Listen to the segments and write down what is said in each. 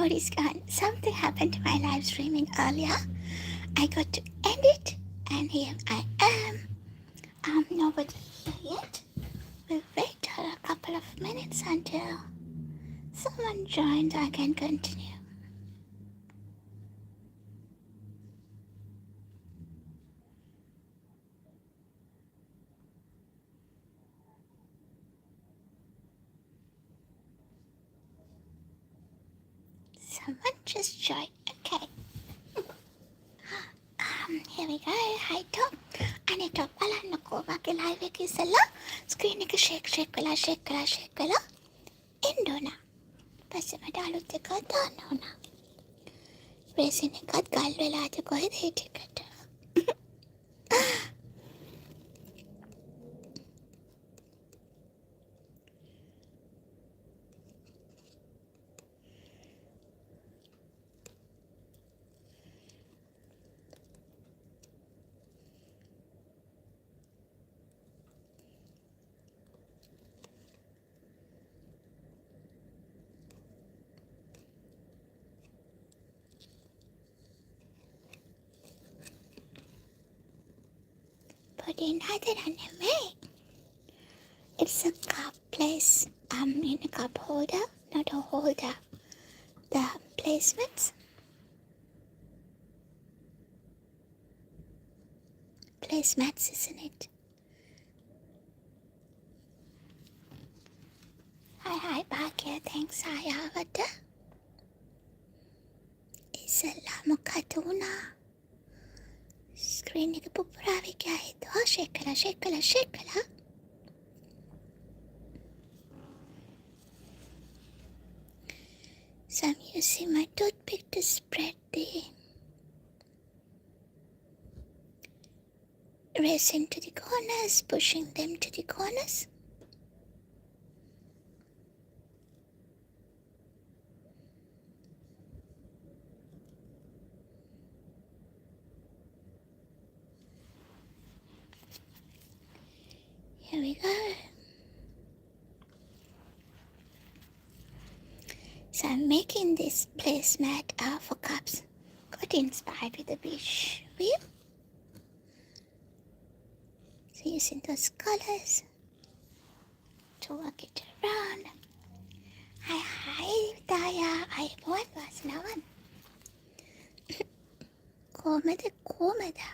what is gone. Something happened to my live streaming earlier. I got to end it, and here I am. Nobody yet. We'll wait for a couple of minutes until someone joins. I can continue. Someone just joined. Okay. Here we go. Hi, Top. අනේ top බලන්නකෝ මගේ live එක ඉස්සෙල්ලා screen එක shake වෙලා එන්න ඕන. පස්සේ මට අලුත් එකක් දාන්න ඕන. රේසින් එකත් ගල් වෙලාද කොහෙද ඒ ටිකට? පොඩින් හදන්න නෙමෙයි. It's a cup place. In a cup holder, not a holder. The placements. Placemats, isn't it? Hi, Bhagya. Thanks, Ayavata. ඉස්සෙල්ලා මොකද වුණා? ස්ක්‍රීන් එක පුපුරාවේ ගියා හිතුවා ෂේක් කළා. So I'm using my toothpick to spread the resin to the corners, pushing them to the corners. Here we go. So I'm making this placemat for cups. Got inspired with the beach wheel. So using those colors to work it around. Hi, Daya. Ayubowan wasnawan. Komada.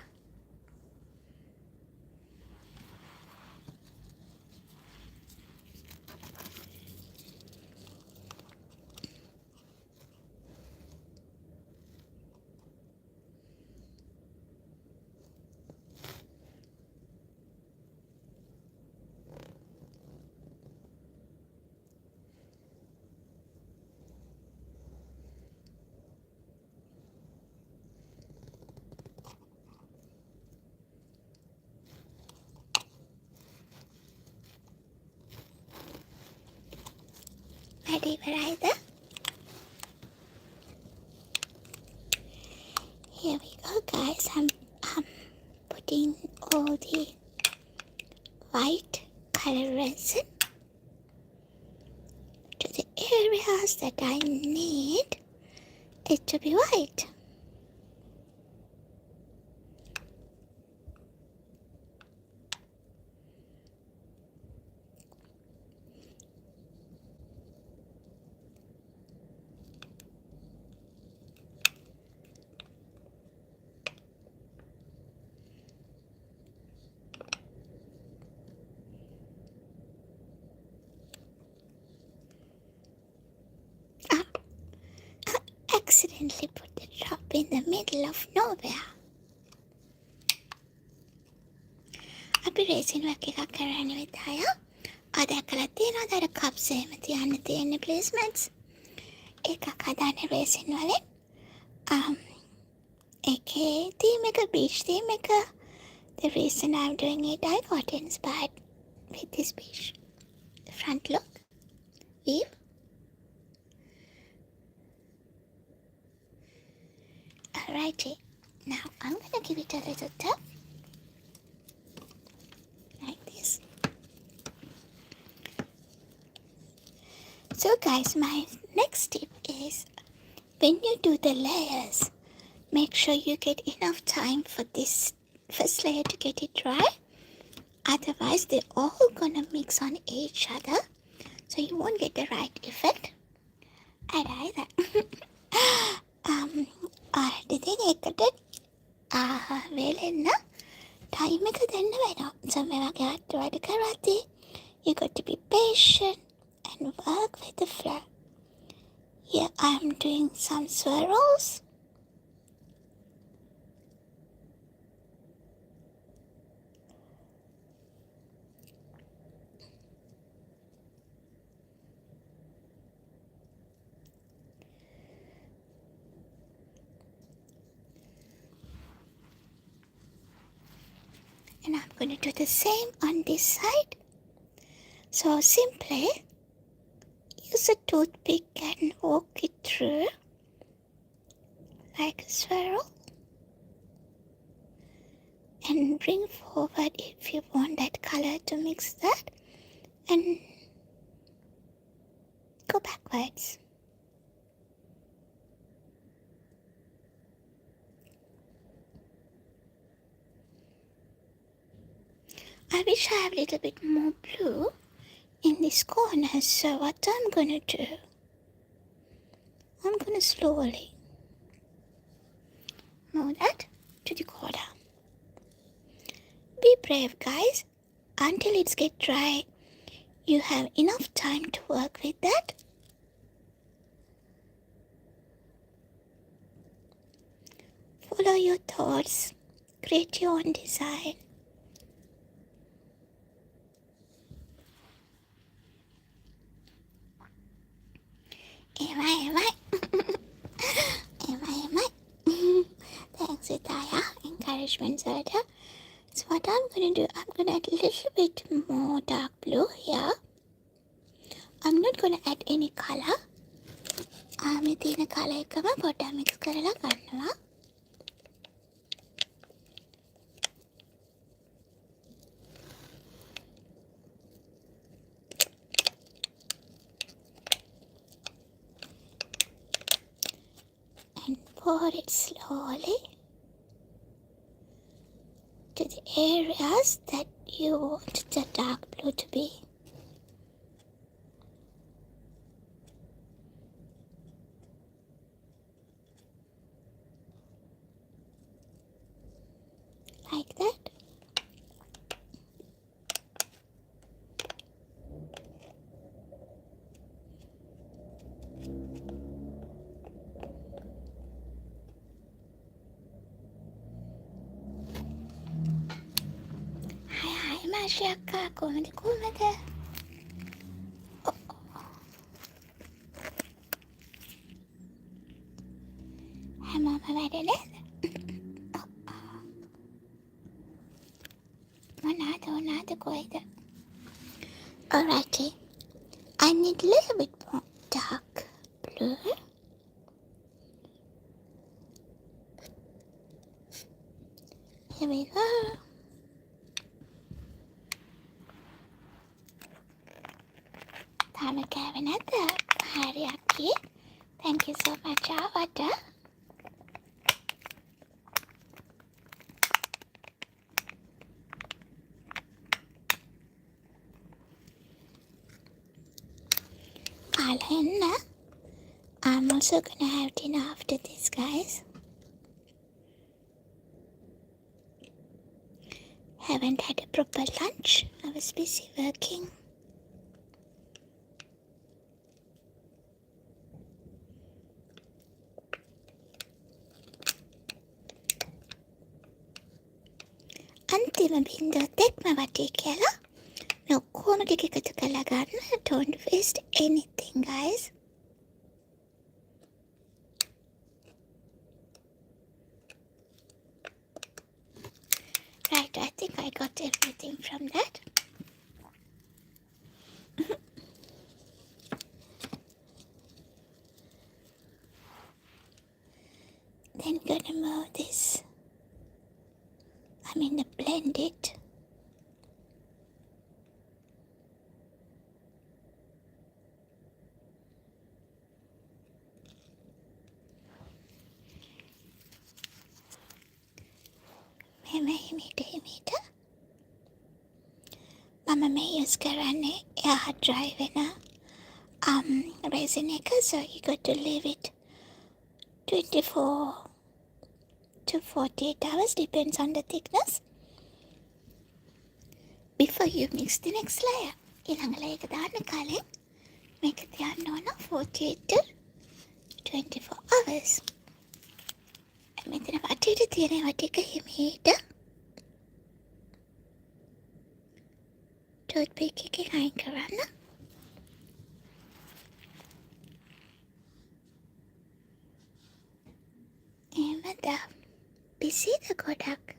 Ready, Verida? Here we go, guys. I'm putting all the white color resin to the areas that I need it to be white. Accidentally put the drop in the middle of nowhere. අපි racing work එකක් කරන්න විතරයි. අදකලා තියෙනවා අර cups එහෙම තියන්න තියෙන ප්ලේස්මන්ට්ස්. එකක් හදාන්න රේසින් වලින්. ඒකේ තීම් එක බීච් තීම් එක. The reason I'm doing it, I got inspired with this beach. The front look. View. Alrighty, now I'm gonna give it a little tap, like this. So guys, my next tip is when you do the layers, make sure you get enough time for this first layer to get it dry. Otherwise, they're all gonna mix on each other, so you won't get the right effect. Alright. ඉතින් ඒකට වේලෙන්න time එක දෙන්න වෙනවා. So මේ වගේ hard වැඩ කරද්දී you got to be patient and work with the flow. Here I'm doing some swirls. And I'm going to do the same on this side. So simply use a toothpick and walk it through like a swirl. And bring forward if you want that color to mix that. And go backwards. I wish I have a little bit more blue in this corner, so what I'm gonna do, I'm gonna slowly move that to the corner. Be brave, guys. Until it's get dry, you have enough time to work with that. Follow your thoughts, create your own design. Am I? Thanks, Itaya. Encouragement, Zada. So what I'm going to do, I'm going to add a little bit more dark blue here. I'm not going to add any color. මේ තියෙන color එකම පොඩ්ඩක් mix කරලා ගන්නවා. And pour it slowly to the areas that you want the dark blue to be. Like that. Hi, Mashaka. Kumada. Hi, Mama Madeline. Not quite. Alrighty. I need a little bit more dark blue. Here we go. Tama Kavinata. Hariaki. Thank you so much, Avada. Alena. I'm also gonna have dinner after this, guys. Haven't had a proper lunch. I was busy working. අන්තිම බින්දුවත් එක්ම වටේ කියලා ඔක්කොම ටික එකතු කරලා ගන්න. Don't waste anything, guys. Right, I think I got everything from that. Then gonna move this. Blend it. මෙහෙම හිමීට මම මේ යුස් කරන්නේ එයා ඩ්‍රයි වෙන resin එක, so you got to leave it 24 to 48 hours, depends on the thickness, before you mix the next layer. ඊළඟ layer එක දාන්න කලින් මේක තියන්න ඕන 48 to 24 hours. මෙතන වටේට තියෙන ඒවා ටික හිමීට toothpick එකෙන් අයින් කරන්න. එහෙමද? පිසිද ගොඩක්?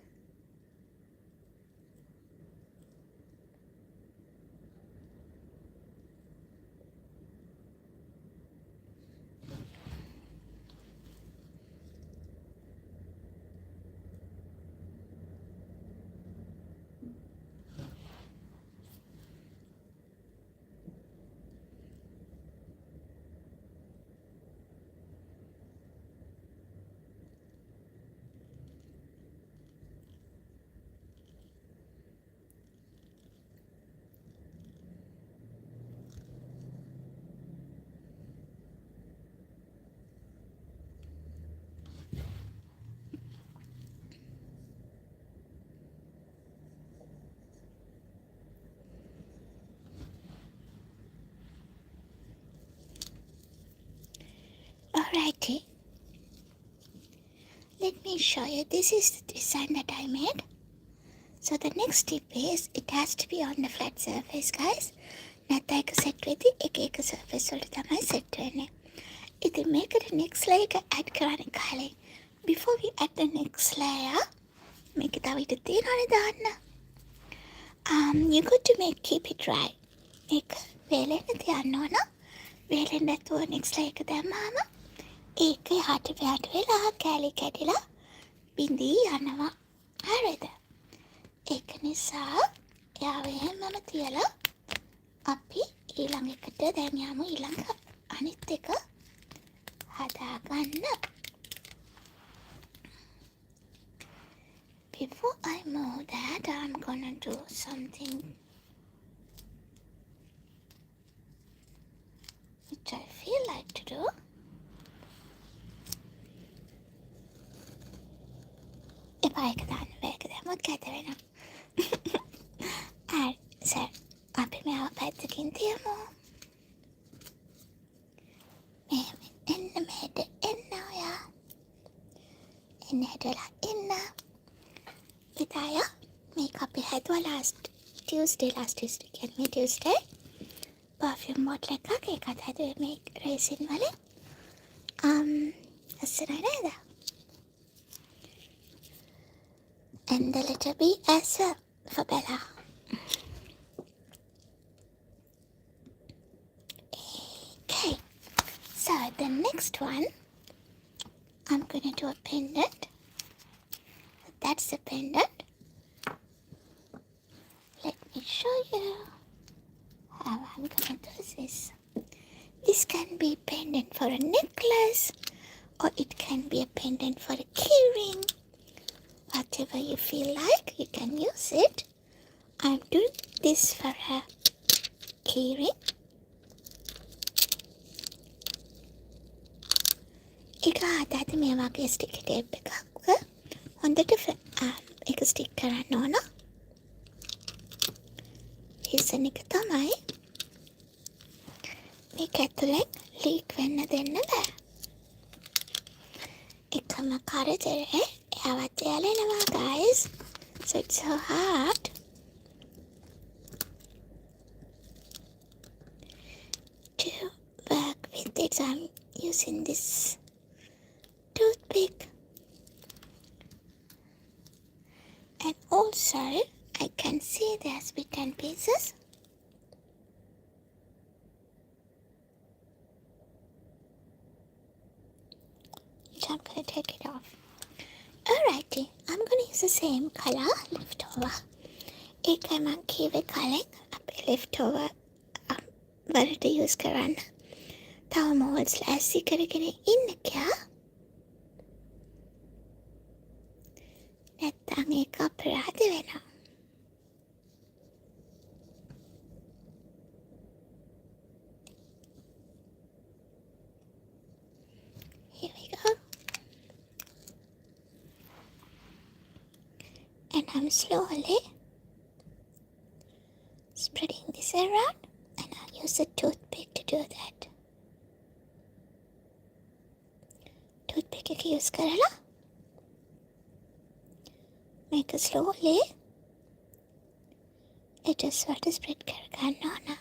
Alrighty. Let me show you. This is the design that I made. So the next tip is it has to be on the flat surface, guys. නැත්නම් එක set වෙද්දී එක surface වලට තමයි set වෙන්නේ. ඉතින් මේකට next layer එක add කරන්න කලින් before we add the next layer මේක තව ඉත තියනවනේ දාන්න. You got to keep it dry. මේක වේලෙන්න තියන්න ඕන. වේලෙන්න නැතුව next layer එක දැම්මාම ඒක යහට වැට වෙලා කැලි කැඩිලා බිඳී යනවා. හරිද? ඒක නිසා එයාව එහෙමම තියලා අපි ඊළඟ එකට දැන් යමු ඊළඟ අනිත් එක හදාගන්න. Before I move that, I'm gonna do something which I feel like to do. එපා එක දාන්න බෑ, ඒක දැම්මොත් කැත වෙනවා. හරි, so අපි මේව පැත්තකින් තියමු. මෙහෙම එන්න මෙහෙට එන්න ඔයා. එන්න හැදලා එන්න. ඉතාය මේක අපි හැදුවා last Tuesday කියන්නේ Tuesday. perfume bottle එකක් ඒකත් හැදුවේ මේ resin වලින්. ලස්සනයි නේද? And the letter B as well for Bella. Okay, so the next one, I'm going to do a pendant. That's the pendant. Let me show you how I'm going to do this. This can be a pendant for a necklace, or it can be a pendant for a key ring. Whatever you feel like, you can use it. I'm doing this for a key ring. ඒක හදාද්දි මේ වගේ stiff tape එකක් හොඳට ඒක stiff කරන්න ඕන. Reason එක තමයි මේක ඇතුලෙන් ලීක් වෙන්න දෙන්න බෑ. එකම කරදරේ එයාවත් එයාලෙනවා guys. So it's so hard. To work with it, I'm using this toothpick. And also, I can see there's bits and pieces. So I'm going to take it off. Alrighty, I'm going to use the same color, leftover. ඒකයි මං කීවේ කලින් අපි leftover වලට use කරන්න. තව molds ලෑස්ති කරගෙන ඉන්න කියා. නැත්තම් ඒක I'm slowly spreading this around, and I'll use a toothpick to do that. Toothpick එක use කරලා මේක slowly edges වලට spread කරගන්න ඕන.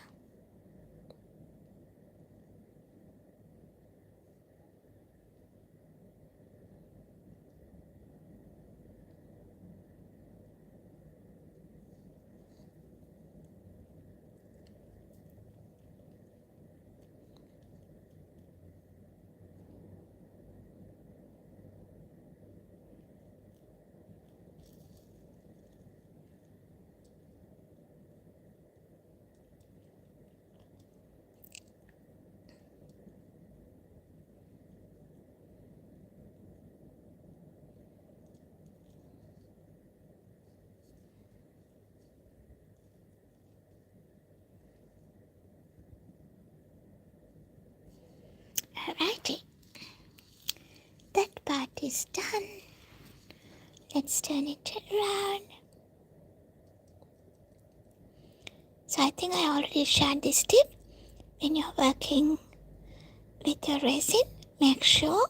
Alrighty, that part is done. Let's turn it around. So I think I already shared this tip. When you're working with your resin, make sure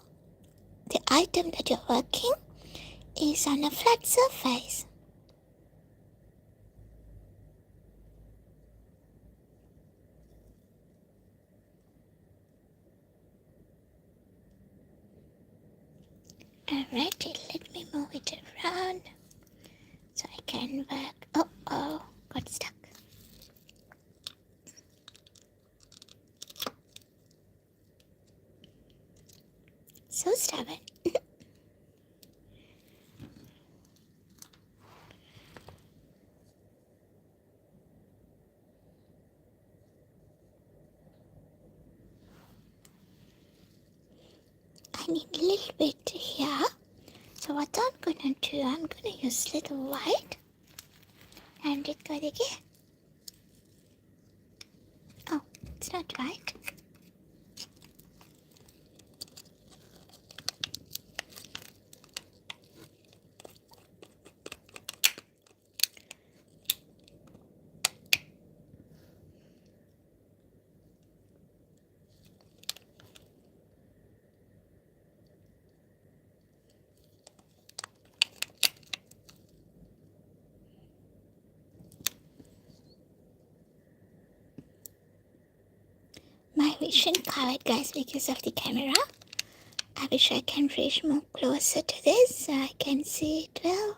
the item that you're working is on a flat surface. Alrighty, let me move it around so I can work. Oh, got stuck. So stubborn. I need a little bit here. So what I'm gonna do, I'm gonna use little white and it go again. Oh, it's not white. My vision covered, guys, because of the camera. I wish I can reach more closer to this so I can see it well.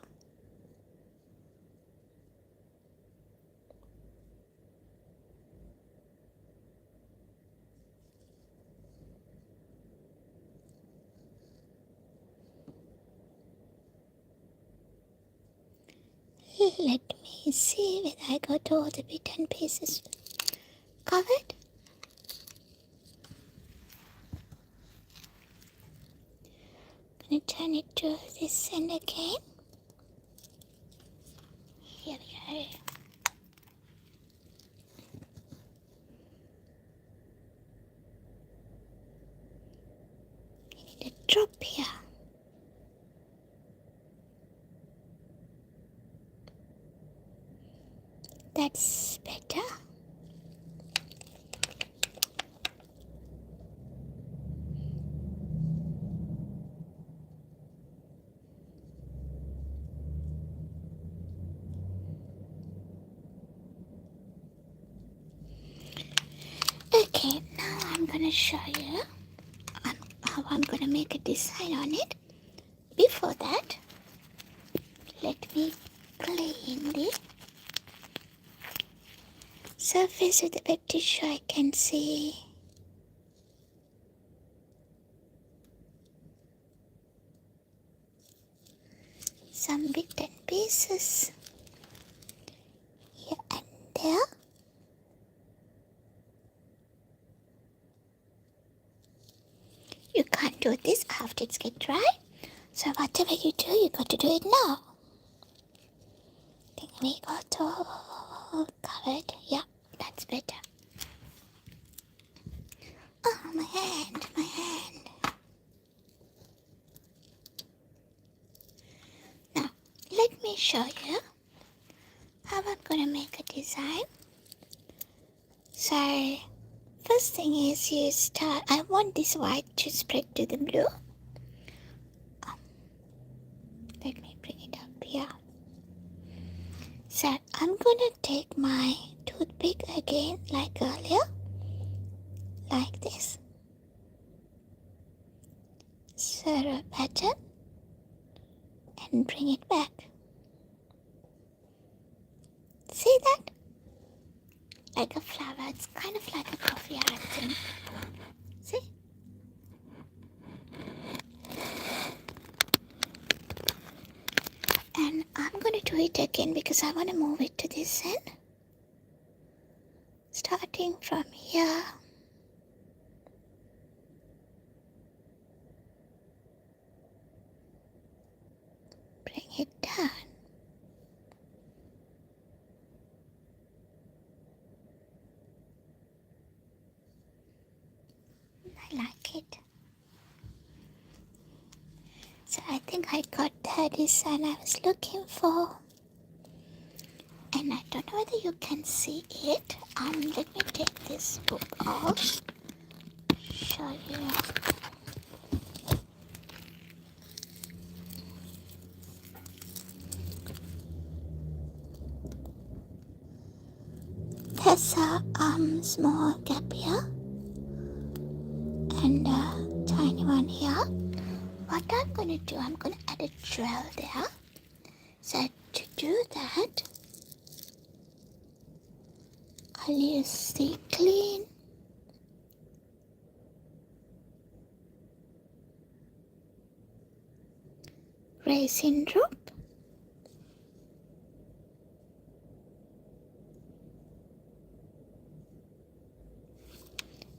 Let me see whether I got all the bits and pieces covered. I'm going to turn it to this end again. Here we are. I need a drop here. That's better. Okay, now I'm going to show you how I'm going to make a design on it. Before that, let me clean the surface with the wet tissue. I can see some bits and pieces here and there. You can't do this after it's get dry. So whatever you do, you got to do it now. I think we got all covered. Yeah, that's better. Oh, my hand, my hand. Now, let let me show you how I'm gonna make a design. So first thing is you start, I want this white to spread to the blue. Let me bring it up here. So I'm gonna take my toothpick again like earlier, like this. Set a pattern and bring it back. See that? Like a flower, it's kind of like a coffee art thing. See? And I'm going to do it again because I want to move it to this end. Starting from here. Bring it down. I like it. So I think I got the design I was looking for. And I don't know whether you can see it. Let me take this book off. Show you. There's a small gap here and a tiny one here. What I'm gonna do, I'm gonna add a trail there. So to do that, I'll use the clean resin drop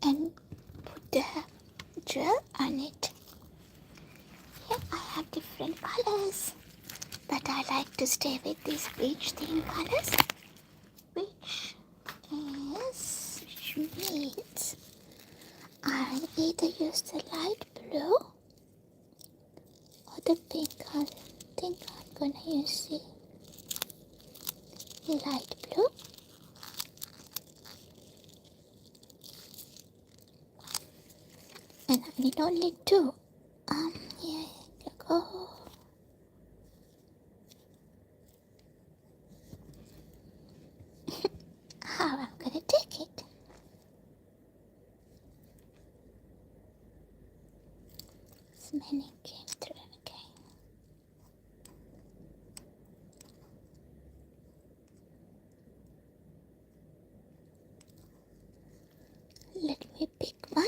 and put the gel on it. Here I have different colors, but I like to stay with these beige theme colors, which means I'll either use the light blue or the pink. I think I'm gonna use the light blue. And I need only two. Here you go. How I'm gonna take it? This many came through again. Let me pick one.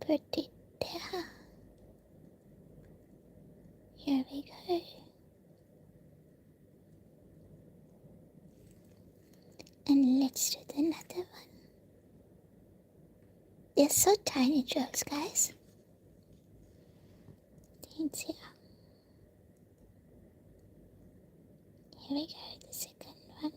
Put it there. Here we go. And let's do another one. They're so tiny jewels, guys. It's here. Here we go, the second one.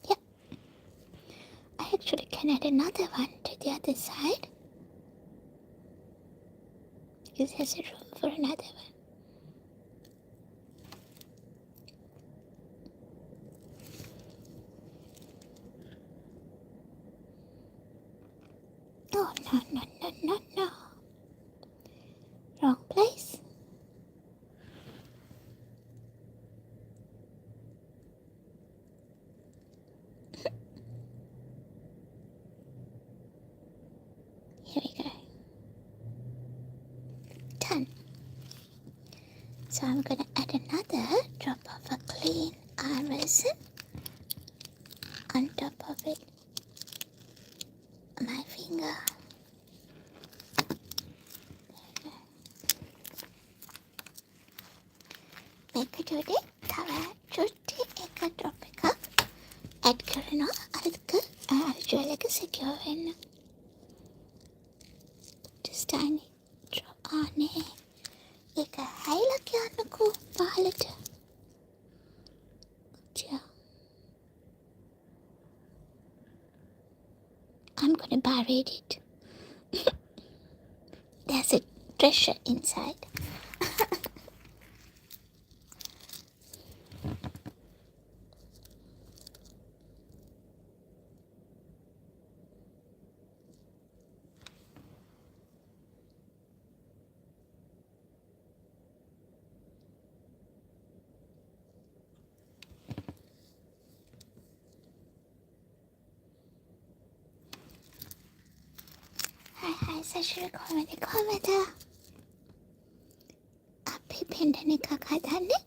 Yep. I actually can add another one to the other side, because there's a room for another one. Oh, no. Wrong place. Here we go. Done. So I'm going to add another drop of a clean resin on top of it. My finger. මේක ජොඩේ තව චුට්ටි එක drop එකක් add කරනවා අර dual එක සිකියුර් වෙන්න. Just tiny drop on it. ඒක හැයිලා කියන්නකෝ පහලට. read it. There's a treasure inside. Hi, සශර කොහමද? අපි පෙන්ඩන එකක් හදන්නේ.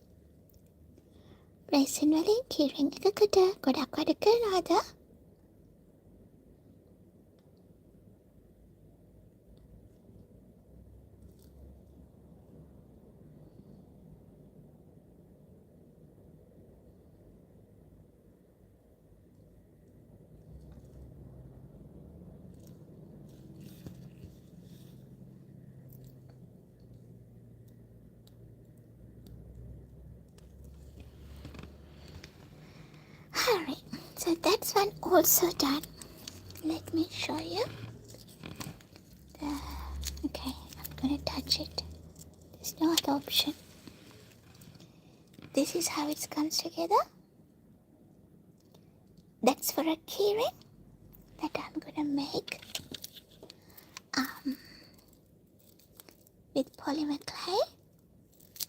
රයිසින් වලින් කීරින් එකකට ගොඩක් වැඩ කරනවද? Alright, so that's one also done. Let me show you. Okay, I'm gonna touch it. There's no other option. This is how it comes together. That's for a keyring that I'm gonna make with polymer clay.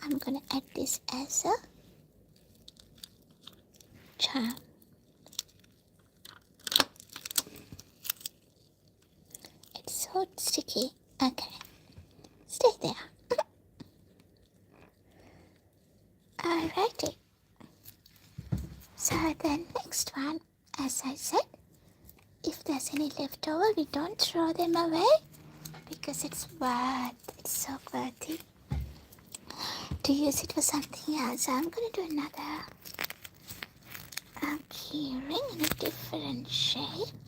I'm gonna add this as a charm. It's so sticky. Okay, stay there. Alrighty. So the next one, as I said, if there's any leftover, we don't throw them away because it's so worthy to use it for something else. So I'm gonna do another keyring in a different shape.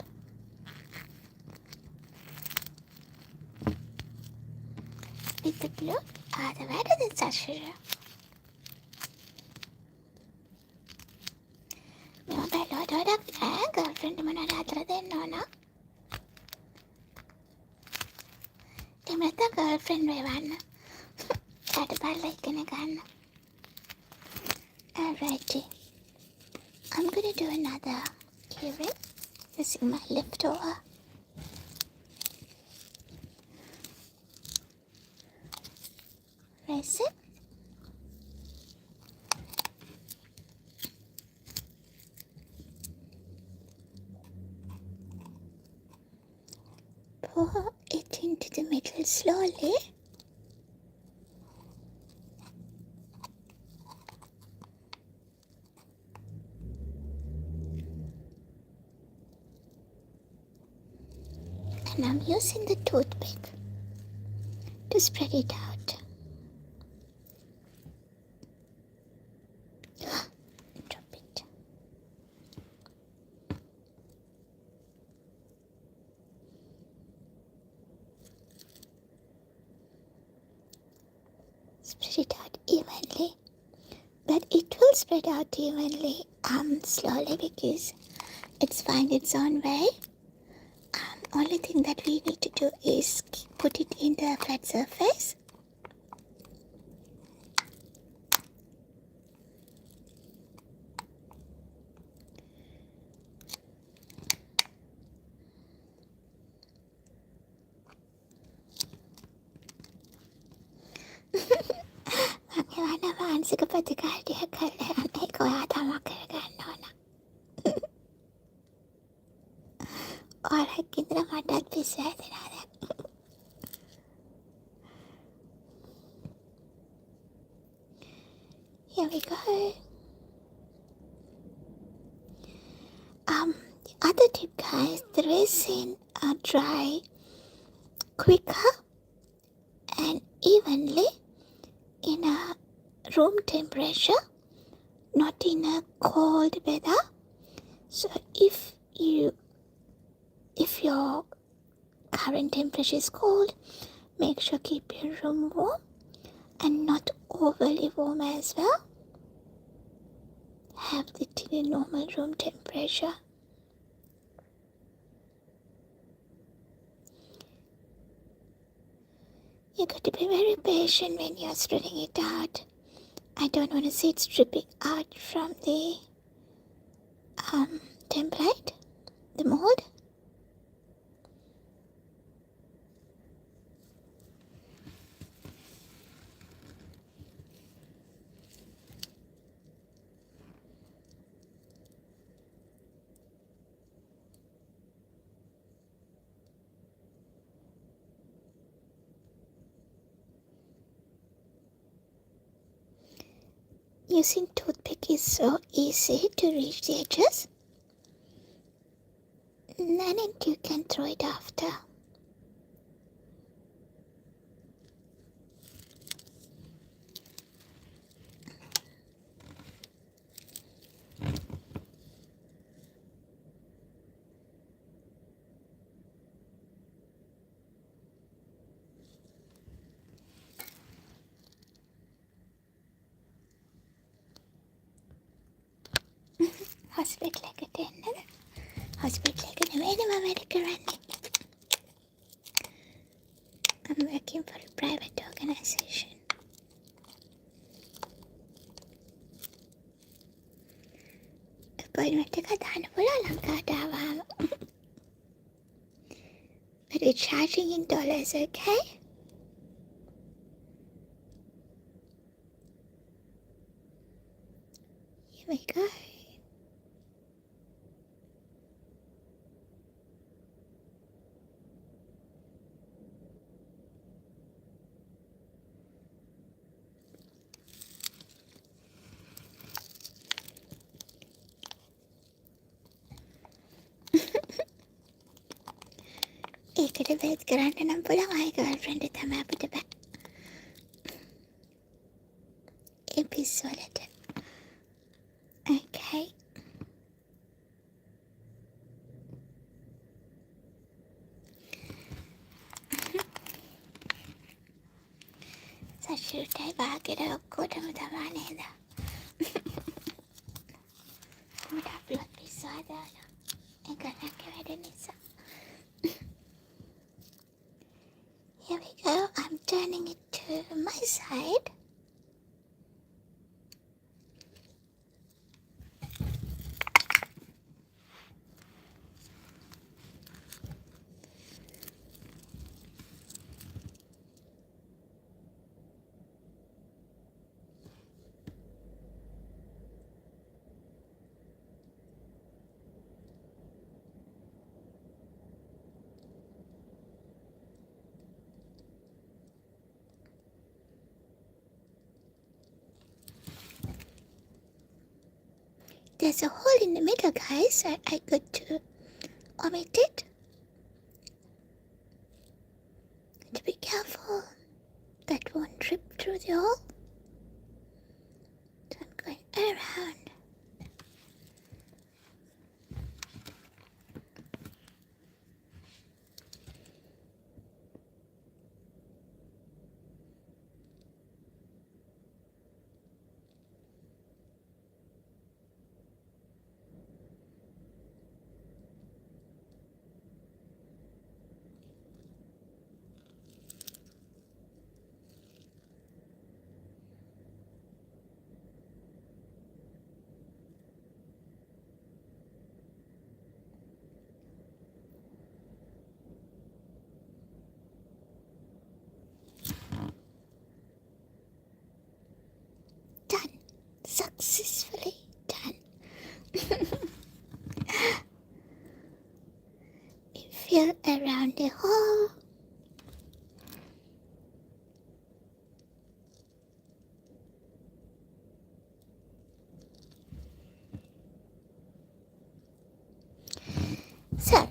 With the blue, the better than Sashira. No, but girlfriend, I'm not rather than Nona. I'm not a girlfriend, Revan. Got about like in a gun. Alrighty. I'm gonna do another keyring using my leftover. Resin. Pour it into the middle slowly. And I'm using the toothpick to spread it out. Drop it. Spread it out evenly. But it will spread out evenly slowly because it's finding its own way. Only thing that we need to do is put it in the flat surface. මම මානසික ප්‍රතිකාරයක් කරලා මේක ඔයා තමයි කරගන්න ඕන. ඔයාලක් ඉඳලා මටත් පිස්සු හැදෙනවා දැන්. Here we go. The other tip, guys, the resin dry quicker and evenly in a room temperature, not in a cold weather. So if your current temperature is cold, make sure keep your room warm and not overly warm as well. Have it in a normal room temperature. You got to be very patient when you're spreading it out. I don't want to see it dripping out from the template, the mold. Using toothpick is so easy to reach the edges, and then you can throw it after. Hospital attendant. Hospital running. I'm working for a private organization. Appointment එක දාන්න පුළුවන් ලංකාවට ආවම. But we're charging in dollars, okay? Here we go. ඒකට බේත් කරන්න නම් පුළුවන් අය ගර්ල්ෆ්‍රෙන්ඩ් තමයි අපිට බෑ. ඒ පිස්සු වලට. Okay. සශුටයි වාගෙට ඔක්කොටම තමා නේද? මට අප්ලෝඩ් පිස්සු හදාලා. ඒක නැක්ක වැඩ නිසා. Here we go. I'm turning it to my side. There's a hole in the middle, guys. I got to omit it. To be careful. That won't drip through the hole. So I'm going around. Successfully done. You feel around the hole. So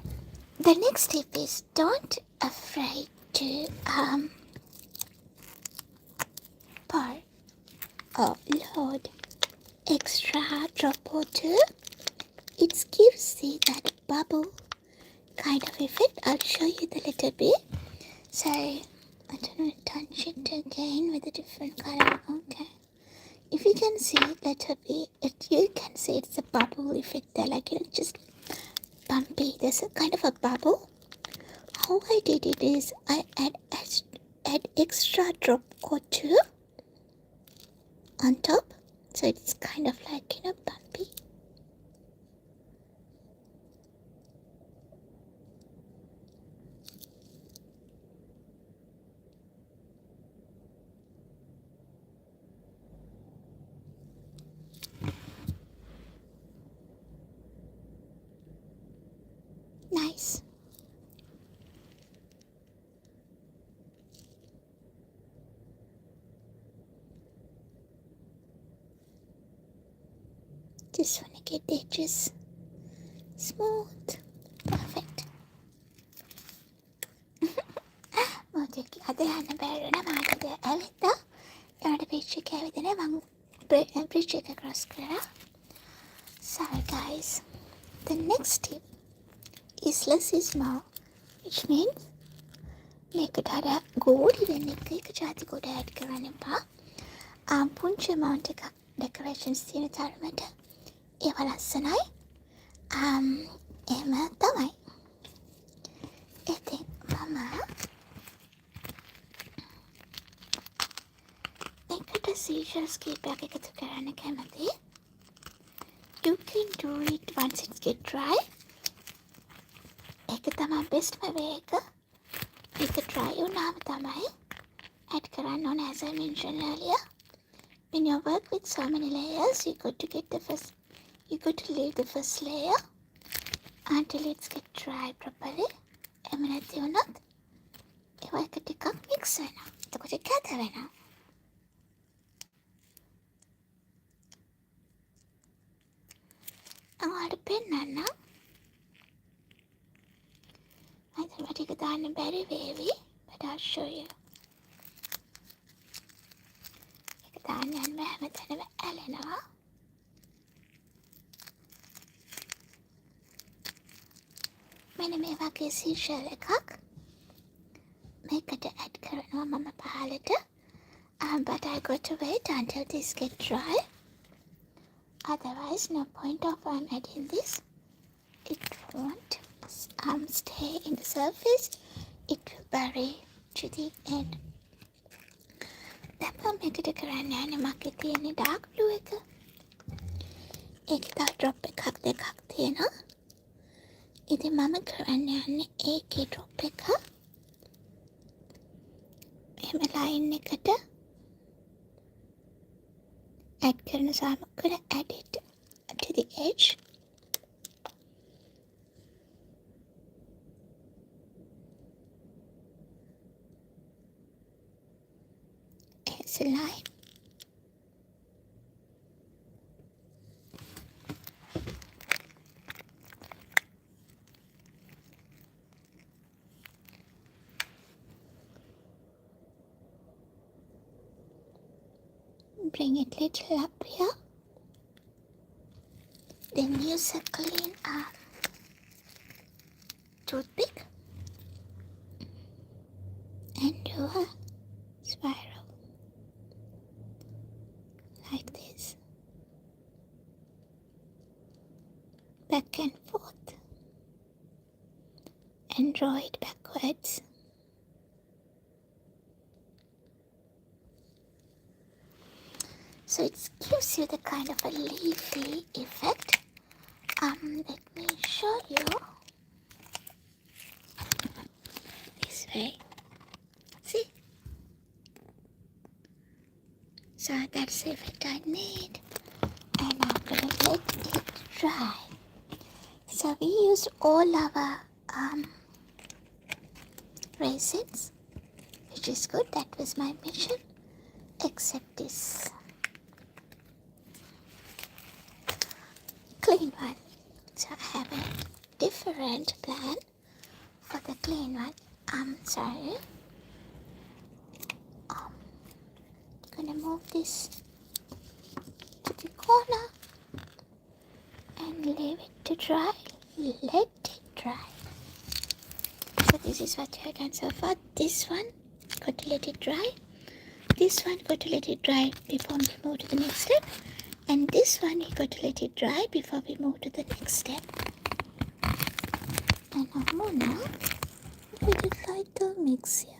the next step is don't afraid to pour or load extra drop or two. It gives that bubble kind of effect. I'll show you the little bit. So I don't know, touch it again with a different color. Okay. If you can see a little bit, you can see it's a bubble effect there, like it's just bumpy. There's a kind of a bubble. How I did it is I add add extra drop or two on top, so it's kind of like, bumpy. Nice. Just want to get the edges smooth. Perfect. මොකද අද යන්න බැරි වුණා මාට ඇවිත්තා. ඊට bridge එක ඇවිදලා මම bridge එක cross කරා. Sorry guys. The next tip is less is more, which means මේකට අර ගෝඩි වෙන එක ජාති ගෝඩ ඇඩ් කරන්න එපා. පුංචි amount එකක් decorations තියෙන තරමට ඒවා ලස්සනයි. එහෙම තමයි. ඉතින් මම එකට seashells කීපයක් එකතු කරන්න කැමතියි. You can do it once it get dry. ඒක තමයි best way එක. ඒක dry වුණාම තමයි add කරන්න ඕන, as I mentioned earlier. When you work with so many layers, you got to leave the first layer until it's get dry properly. එහෙම නැති වුණොත් ඒවා එක ටිකක් mix වෙනවා. එතකොට කැත වෙනවා. ඔයාලට පෙන්නන්න. I think ටික දාන්න බැරි වේවි, but I'll show you. ඒක දාන්න යන්න හැමතැනම ඇලෙනවා. මෙන්න මේ වගේ seashell එකක් මේකට add කරනවා මම පහලට. But I got to wait until this get dry. Otherwise, no point of adding this. It won't stay in the surface. It will bury to the end. දැන් මම මේකට කරන්න යන්නේ මගේ තියෙන dark blue එක. ඒකේ drop එකක් දෙකක් තියෙනවා. ඉතින් මම කරන්න යන්නේ ඒකේ drop එක. එහෙම line එකට add කරන, so I'm gonna add it to the edge. It's a line. Bring it little up here. Then use a clean toothpick and do a spiral like this, back and forth, and draw it backwards. So it gives you the kind of a leafy effect. Let me show you this way. See? So that's the effect I need. And I'm going to let it dry. So we used all our resins, which is good. That was my mission. Except this clean one. So I have a different plan for the clean one. Sorry. Gonna move this to the corner and leave it to dry. Let it dry. So this is what I have done so far. This one, got to let it dry. This one, got to let it dry before we move to the next step. And this one, you got to let it dry before we move to the next step. And I'm gonna put it like the mix here.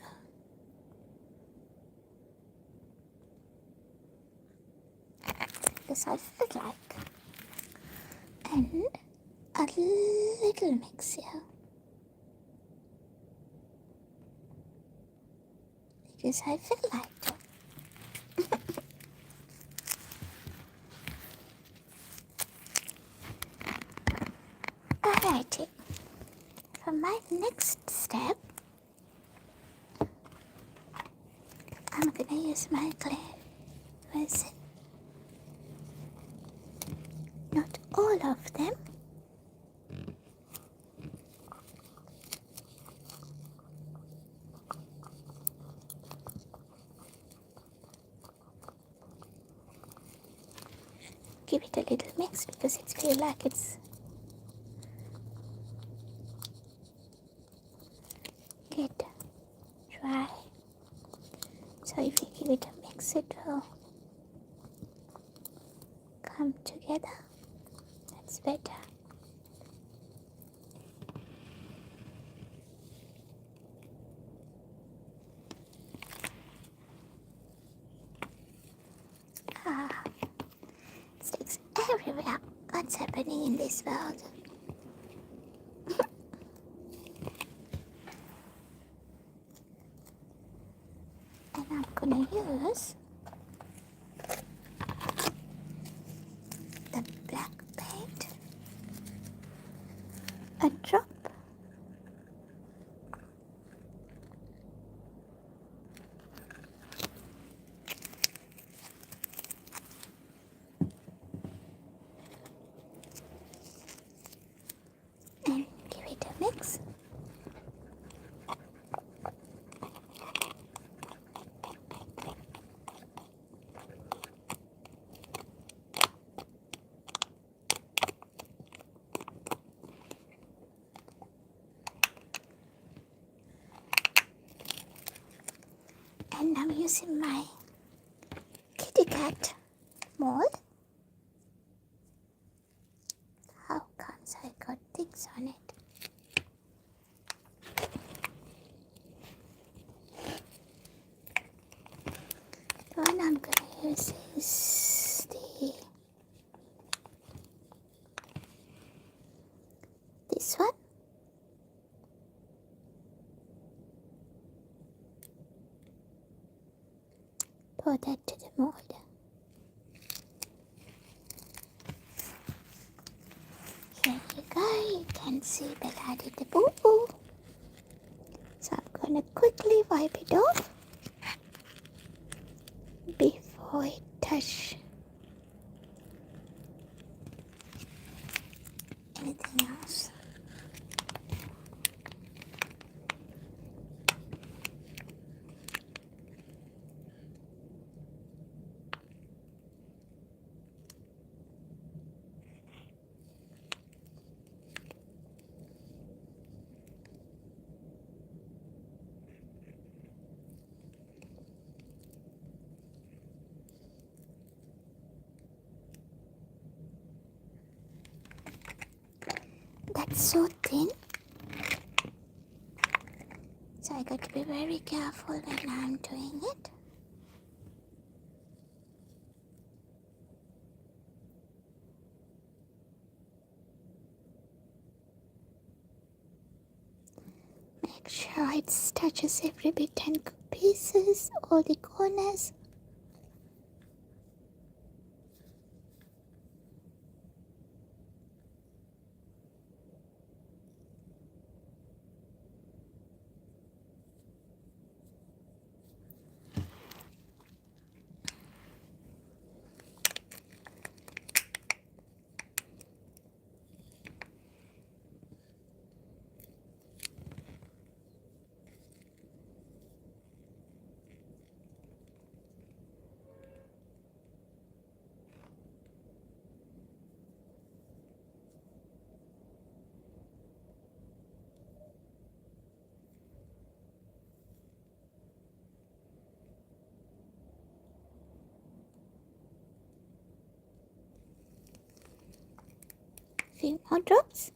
because I feel like. And a little mix here. Because I feel like to. Alrighty. For my next step, I'm gonna use my clear resin. Not all of them. Give it a little mix because it feels like it's get dry. So if you give it a mix, it will come together. That's better. Sticks everywhere. What's happening in this world? And I'm gonna use the black paint, a drop, and give it a mix. And I'm using my kitty cat mold. How comes I got things on it? The one I'm gonna use is this one. Pour that to the mold. Here you go, you can see that I did the boo-boo. So I'm gonna quickly wipe it off before it touch anything else. That's so thin, so I got to be very careful when I'm doing it. Make sure it touches every bit and pieces, all the corners. Few more drops.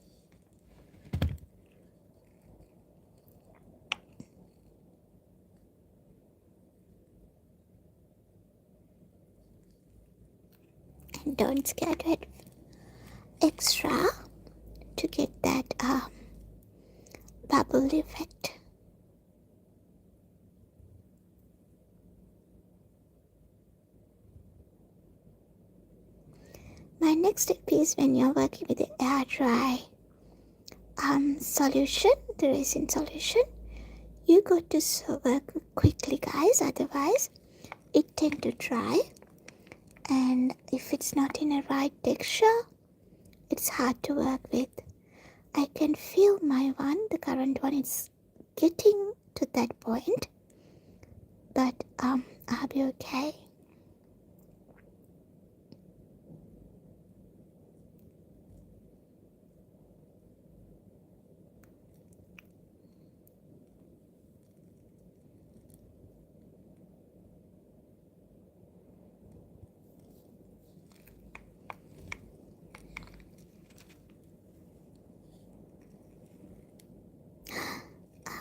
And don't scare it extra to get that bubble effect. My next tip is when you're working with the air dry solution, the resin solution, you got to work quickly, guys, otherwise it tend to dry, and if it's not in a right texture, it's hard to work with. I can feel my one, the current one, is getting to that point, but I'll be okay.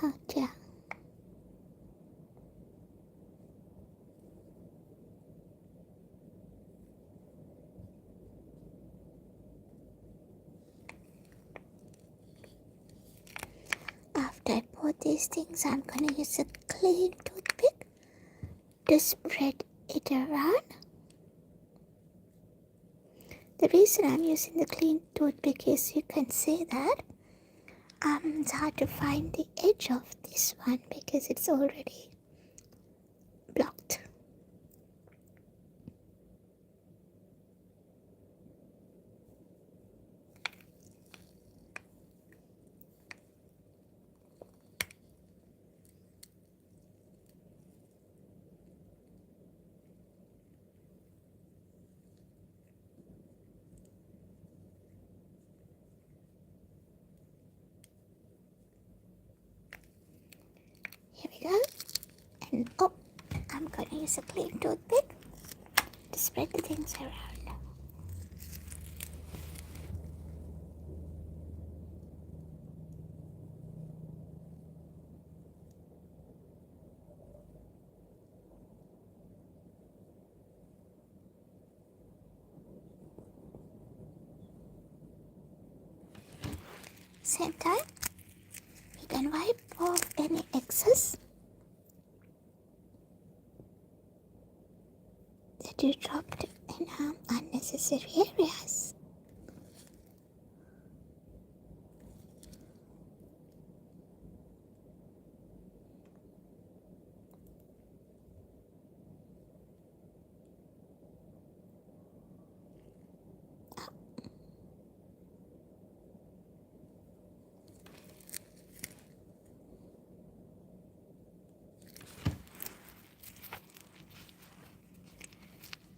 Oh dear. After I pour these things, I'm gonna use a clean toothpick to spread it around. The reason I'm using the clean toothpick is you can see that it's hard to find the edge of this one because it's already blocked. Here we go. And I'm gonna use a clean toothpick to spread the things around. Same time, you can wipe off any excess that you dropped in unnecessary areas.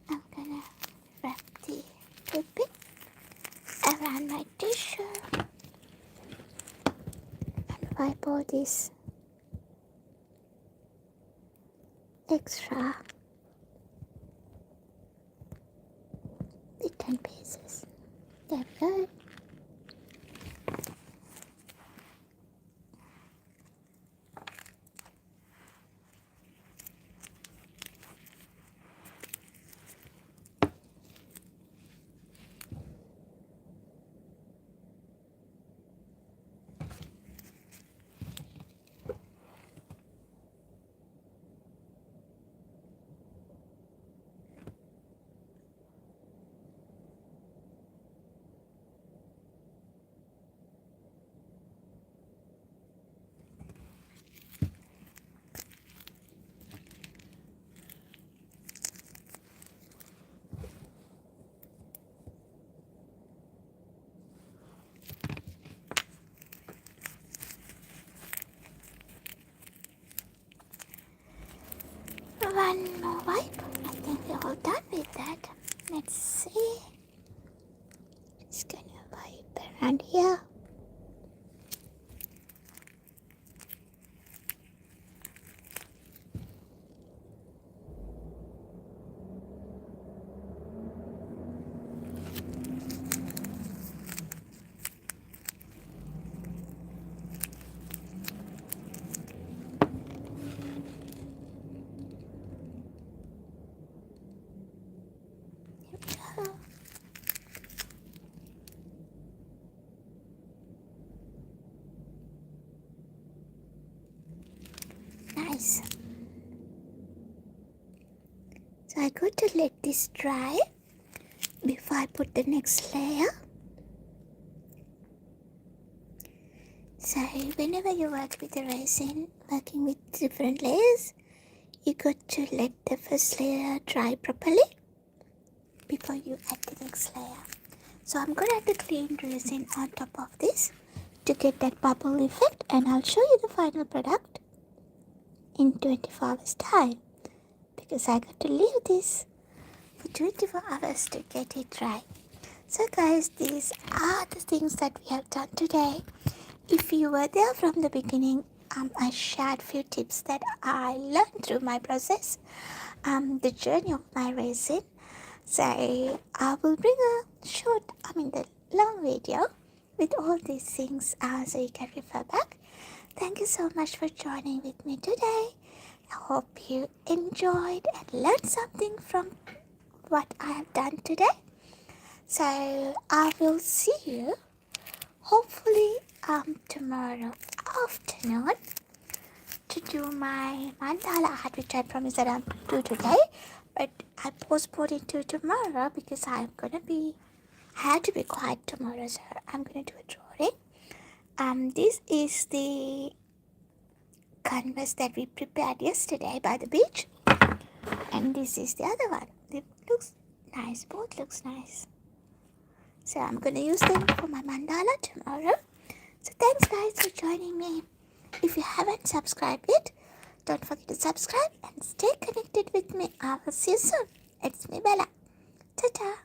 I'm gonna wrap the toothpick around my tissue and wipe all these extra bits and pieces. There we go. One more wipe. I think we're all done with that. Let's see. Just gonna wipe around here. Here we go. So I got to let this dry before I put the next layer. So whenever you work with the resin, working with different layers, you got to let the first layer dry properly before you add the next layer. So I'm going to add the clean resin on top of this to get that bubble effect, and I'll show you the final product in 24 hours time, because I got to leave this for 24 hours to get it dry. So guys, these are the things that we have done today. If you were there from the beginning, I shared few tips that I learned through my process, the journey of my resin. So I will bring the long video with all these things so you can refer back. Thank you so much for joining with me today. I hope you enjoyed and learned something from what I have done today. So I will see you hopefully tomorrow afternoon to do my mandala art, which I promised that I'll do today, but I postponed it to tomorrow because I have to be quiet tomorrow, so I'm gonna do a drawing. This is the canvas that we prepared yesterday by the beach, and this is the other one. It looks nice, both looks nice. So I'm gonna use them for my mandala tomorrow. So thanks guys for joining me. If you haven't subscribed yet, don't forget to subscribe and stay connected with me. I will see you soon. It's me, Bella. Ta-ta.